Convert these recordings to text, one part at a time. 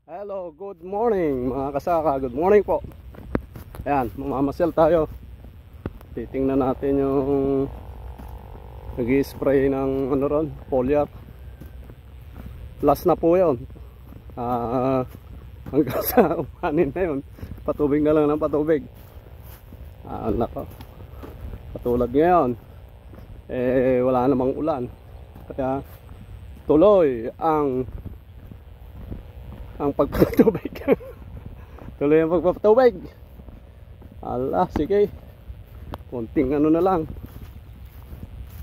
Hello, good morning mga kasaka. Good morning po. Ayan, mamamasyal tayo. Titingnan natin yung nag-i-spray ng ano ron, foliar. Last na po yun. Hanggang sa umanin na yun. Patubig na lang ng patubig. Nako. Katulad ngayon, wala namang ulan. Kaya tuloy ang pagpapatubig. Tuloy ang pagpapatubig. Ala, sige. Konting ano na lang.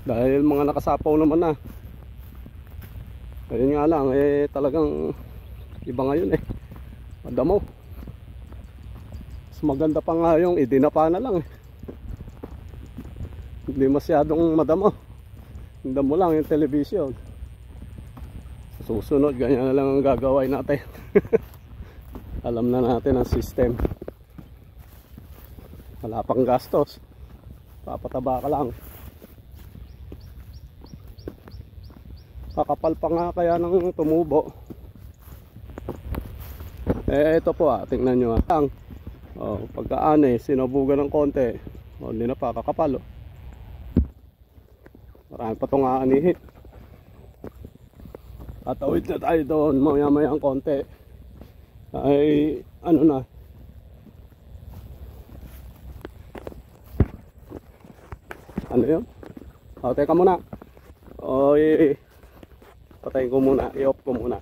Dahil mga nakasapaw naman na. Ayun nga lang, talagang iba ngayon madamo. Mas maganda pa nga yung idinapa na lang Hindi masyadong madamo. Damo lang yung television. Susunod, ganyan na lang ang gagawin natin. Alam na natin ang system. Wala pang gastos. Papataba ka lang. Kakapal pa nga kaya ng tumubo. Ito po tingnan nyo ang pagkaan sinubugan ng konti. Hindi na pa kakapal. Marami pa itong aanihin. Tatawid na tayo doon maya ang konti. Ay ano na, ano yun? Teka muna. Patayin ko muna, i-off ko muna.